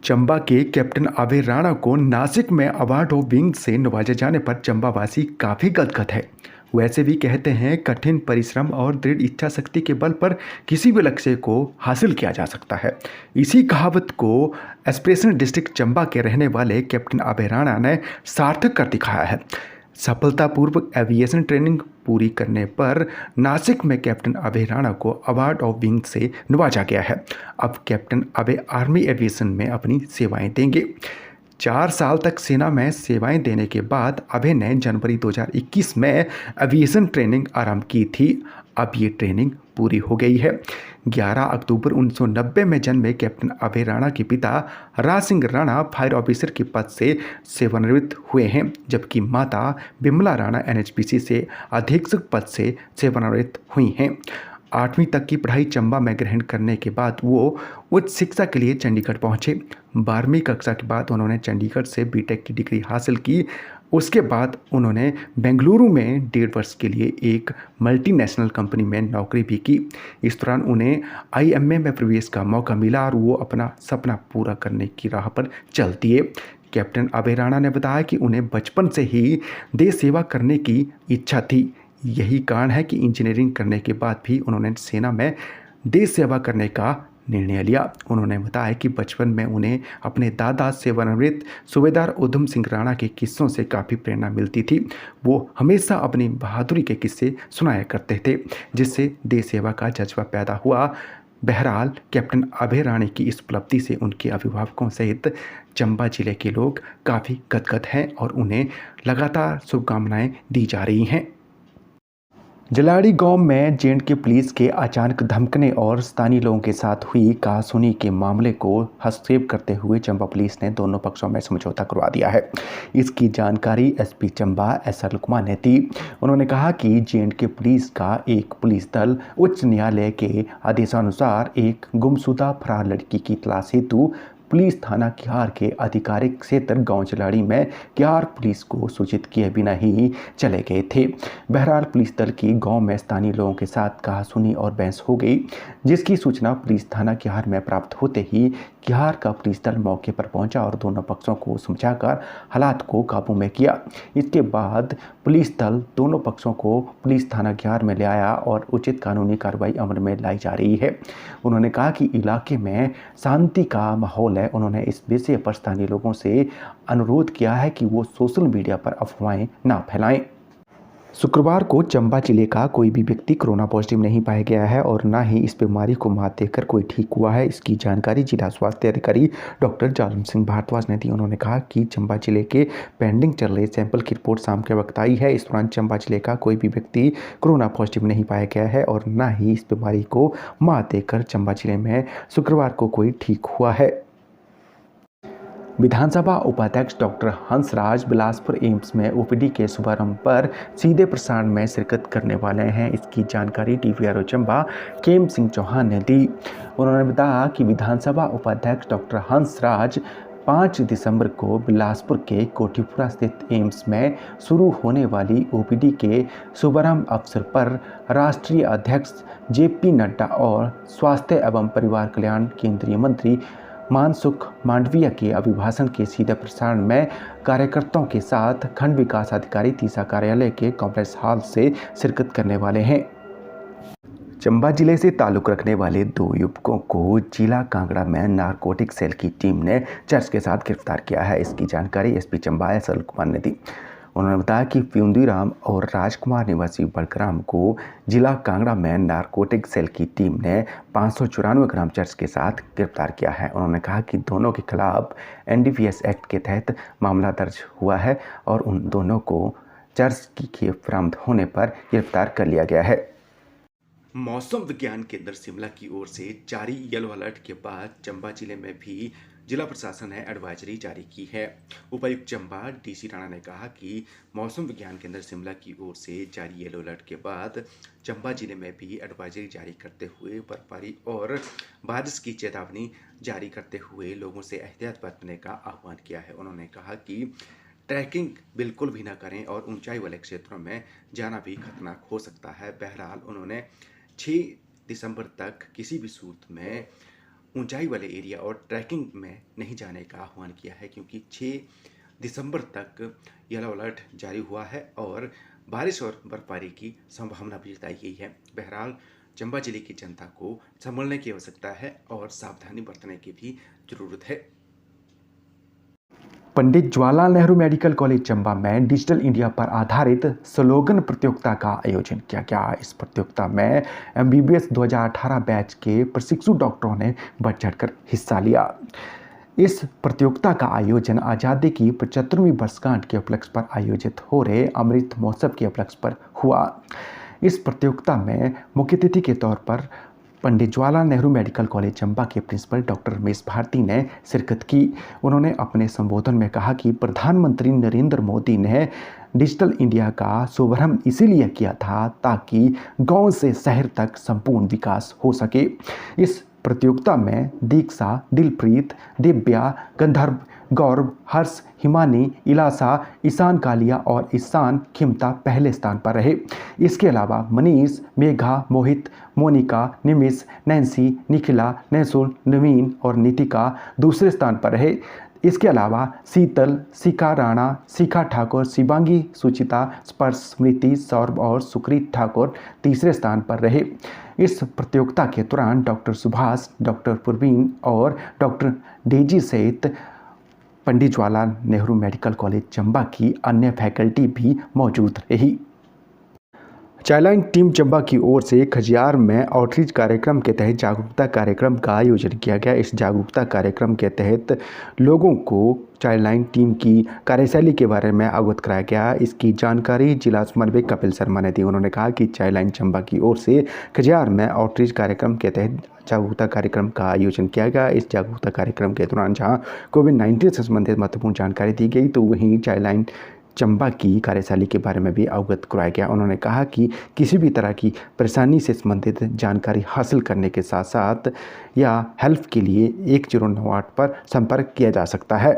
चंबा के कैप्टन अभय राणा को नासिक में अवार्ड ऑफ विंग से नवाजे जाने पर चंबावासी काफ़ी गदगद है। वैसे भी कहते हैं कठिन परिश्रम और दृढ़ इच्छा शक्ति के बल पर किसी भी लक्ष्य को हासिल किया जा सकता है। इसी कहावत को एस्पिरेशन डिस्ट्रिक्ट चंबा के रहने वाले कैप्टन अभय राणा ने सार्थक कर दिखाया है। सफलतापूर्वक एविएशन ट्रेनिंग पूरी करने पर नासिक में कैप्टन अभय राणा को अवार्ड ऑफ विंग से नवाजा गया है। अब कैप्टन अभय आर्मी एविएशन में अपनी सेवाएं देंगे। 4 साल तक सेना में सेवाएं देने के बाद अभय ने जनवरी 2021 में एविएशन ट्रेनिंग आरंभ की थी। अब ये ट्रेनिंग पूरी हो गई है। 11 अक्टूबर 1990 में जन्मे कैप्टन अभय राणा के पिता राज सिंह राणा फायर ऑफिसर के पद से सेवानिवृत्त हुए हैं, जबकि माता बिमला राणा एनएचपीसी से अधीक्षक पद से सेवानिवृत्त हुई हैं। 8वीं तक की पढ़ाई चंबा में ग्रहण करने के बाद वो उच्च शिक्षा के लिए चंडीगढ़ पहुंचे। 12वीं कक्षा के बाद उन्होंने चंडीगढ़ से बीटेक की डिग्री हासिल की। उसके बाद उन्होंने बेंगलुरु में 1.5 वर्ष के लिए एक मल्टीनेशनल कंपनी में नौकरी भी की। इस दौरान उन्हें आईएमए में प्रवेश का मौका मिला और वो अपना सपना पूरा करने की राह पर चल दिए। कैप्टन अभय राणा ने बताया कि उन्हें बचपन से ही देश सेवा करने की इच्छा थी। यही कारण है कि इंजीनियरिंग करने के बाद भी उन्होंने सेना में देश सेवा करने का निर्णय लिया। उन्होंने बताया कि बचपन में उन्हें अपने दादा सेवानिवृत्त सूबेदार उधम सिंह राणा के किस्सों से काफ़ी प्रेरणा मिलती थी। वो हमेशा अपनी बहादुरी के किस्से सुनाया करते थे, जिससे देश सेवा का जज्बा पैदा हुआ। बहरहाल कैप्टन अभय राणा की इस उपलब्धि से उनके अभिभावकों सहित चंबा जिले के लोग काफ़ी गदगद हैं और उन्हें लगातार शुभकामनाएं दी जा रही हैं। जलाड़ी गांव में जे.एंड.के पुलिस के अचानक धमकने और स्थानीय लोगों के साथ हुई कहासुनी के मामले को हस्तक्षेप करते हुए चंबा पुलिस ने दोनों पक्षों में समझौता करवा दिया है। इसकी जानकारी एसपी चंबा एस.आर. लुकमा ने दी। उन्होंने कहा कि जे.एंड.के पुलिस का एक पुलिस दल उच्च न्यायालय के आदेशानुसार एक गुमशुदा फरार लड़की की तलाश हेतु पुलिस थाना किहार के आधिकारिक क्षेत्र गांव जलाड़ी में किहार पुलिस को सूचित किए बिना ही चले गए थे। बहरहाल पुलिस दल की गांव में स्थानीय लोगों के साथ कहासुनी और बहस हो गई, जिसकी सूचना पुलिस थाना किहार में प्राप्त होते ही किहार का पुलिस दल मौके पर पहुंचा और दोनों पक्षों को समझाकर हालात को काबू में किया। इसके बाद पुलिस दल दोनों पक्षों को पुलिस थाना किहार में ले आया और उचित कानूनी कार्रवाई अमल में लाई जा रही है। उन्होंने कहा कि इलाके में शांति का माहौल है। उन्होंने इस विषय पर स्थानीय लोगों से अनुरोध किया है कि वो सोशल मीडिया पर अफवाहें ना फैलाएं। शुक्रवार को चंबा जिले का कोई भी व्यक्ति कोरोना पॉजिटिव नहीं पाया गया है और ना ही इस बीमारी को मात देकर कोई ठीक हुआ है। इसकी जानकारी जिला स्वास्थ्य अधिकारी डॉक्टर जालम सिंह भारद्वाज ने दी। उन्होंने कहा कि चंबा जिले के पेंडिंग चल रहे सैंपल की रिपोर्ट शाम के वक्त आई है। इस दौरान चंबा जिले का कोई भी व्यक्ति कोरोना पॉजिटिव नहीं पाया गया है और ना ही इस बीमारी को मात देकर चंबा जिले में शुक्रवार को कोई ठीक हुआ है। विधानसभा उपाध्यक्ष डॉक्टर हंसराज बिलासपुर एम्स में ओपीडी के शुभारंभ पर सीधे प्रसारण में शिरकत करने वाले हैं। इसकी जानकारी डीवीआरओ चंबा केम सिंह चौहान ने दी। उन्होंने बताया कि विधानसभा उपाध्यक्ष डॉक्टर हंसराज 5 दिसंबर को बिलासपुर के कोठीपुरा स्थित एम्स में शुरू होने वाली ओपीडी के शुभारंभ अवसर पर राष्ट्रीय अध्यक्ष जेपी नड्डा और स्वास्थ्य एवं परिवार कल्याण केंद्रीय मंत्री मानसुख मांडविया के अभिभाषण के सीधे प्रसारण में कार्यकर्ताओं के साथ खंड विकास अधिकारी तीसा कार्यालय के कॉम्प्लेक्स हॉल से शिरकत करने वाले हैं। चंबा जिले से ताल्लुक़ रखने वाले 2 युवकों को जिला कांगड़ा में नारकोटिक सेल की टीम ने चर्च के साथ गिरफ्तार किया है। इसकी जानकारी एसपी चंबा एस.आर. लुकमा ने दी। उन्होंने बताया कि फ्यूंदीराम और राजकुमार निवासी बड़ग्राम को जिला कांगड़ा में नारकोटिक सेल की टीम ने 594 ग्राम चर्च के साथ गिरफ्तार किया है। उन्होंने कहा कि दोनों के खिलाफ एनडीपीएस एक्ट के तहत मामला दर्ज हुआ है और उन दोनों को चर्च की खेप बरामद होने पर गिरफ्तार कर लिया गया है। मौसम विज्ञान केंद्र शिमला की ओर से जारी येलो अलर्ट के बाद चंबा जिले में भी जिला प्रशासन ने एडवाइजरी जारी की है। उपायुक्त चंबा डीसी राणा ने कहा कि मौसम विज्ञान केंद्र शिमला की ओर से जारी येलो अलर्ट के बाद चंबा जिले में भी एडवाइजरी जारी करते हुए बर्फबारी और बारिश की चेतावनी जारी करते हुए लोगों से एहतियात बरतने का आह्वान किया है। उन्होंने कहा कि ट्रैकिंग बिल्कुल भी ना करें और ऊंचाई वाले क्षेत्रों में जाना भी खतरनाक हो सकता है। बहरहाल उन्होंने 6 दिसंबर तक किसी भी सूरत में ऊंचाई वाले एरिया और ट्रैकिंग में नहीं जाने का आह्वान किया है, क्योंकि 6 दिसंबर तक येलो अलर्ट जारी हुआ है और बारिश और बर्फबारी की संभावना भी जताई गई है। बहरहाल चंबा जिले की जनता को संभलने की आवश्यकता है और सावधानी बरतने की भी जरूरत है। पंडित जवाहरलाल नेहरू मेडिकल कॉलेज चंबा में डिजिटल इंडिया पर आधारित स्लोगन प्रतियोगिता का आयोजन किया गया। इस प्रतियोगिता में MBBS 2018 बैच के प्रशिक्षु डॉक्टरों ने बढ़ चढ़कर हिस्सा लिया। इस प्रतियोगिता का आयोजन आज़ादी की 75वीं वर्षगांठ के उपलक्ष्य पर आयोजित हो रहे अमृत महोत्सव के उपलक्ष्य पर हुआ। इस प्रतियोगिता में मुख्य अतिथि के तौर पर पंडित जवाहरलाल नेहरू मेडिकल कॉलेज चंबा के प्रिंसिपल डॉक्टर रमेश भारती ने शिरकत की। उन्होंने अपने संबोधन में कहा कि प्रधानमंत्री नरेंद्र मोदी ने डिजिटल इंडिया का शुभारंभ इसीलिए किया था ताकि गांव से शहर तक संपूर्ण विकास हो सके। इस प्रतियोगिता में दीक्षा, दिलप्रीत, दिव्या, गंधर्व, गौरव, हर्ष, हिमानी, इलासा, ईशान कालिया और ईशान खिमता पहले स्थान पर रहे। इसके अलावा मनीष, मेघा, मोहित, मोनिका, निमिष, नैन्सी, निखिला, नैसुल, नवीन और नितिका दूसरे स्थान पर रहे। इसके अलावा शीतल, शिखा राणा, शिखा ठाकुर, शिवांगी, सुचिता, स्पर्श, स्मृति, सौरभ और सुकृत ठाकुर तीसरे स्थान पर रहे। इस प्रतियोगिता के दौरान डॉक्टर सुभाष, डॉक्टर प्रवीण और डॉक्टर डेजी सहित पंडित जवाहरलाल नेहरू मेडिकल कॉलेज चंबा की अन्य फैकल्टी भी मौजूद रही। चाइल्डलाइन टीम चंबा की ओर से खजियार में आउटरीच कार्यक्रम के तहत जागरूकता कार्यक्रम का आयोजन किया गया। इस जागरूकता कार्यक्रम के तहत लोगों को चाइल्डलाइन टीम की कार्यशैली के बारे में अवगत कराया गया। इसकी जानकारी जिला समन्वयक कपिल शर्मा ने दी। उन्होंने कहा कि चाइल्डलाइन चंबा की ओर से खजियार में आउटरीच कार्यक्रम के तहत जागरूकता कार्यक्रम का आयोजन किया गया। इस जागरूकता कार्यक्रम के दौरान जहां कोविड-19 से संबंधित महत्वपूर्ण जानकारी दी गई, तो वहीं चाइल्डलाइन चंबा की कार्यशैली के बारे में भी अवगत कराया गया। उन्होंने कहा कि किसी भी तरह की परेशानी से संबंधित जानकारी हासिल करने के साथ साथ या हेल्प के लिए 109 पर संपर्क किया जा सकता है।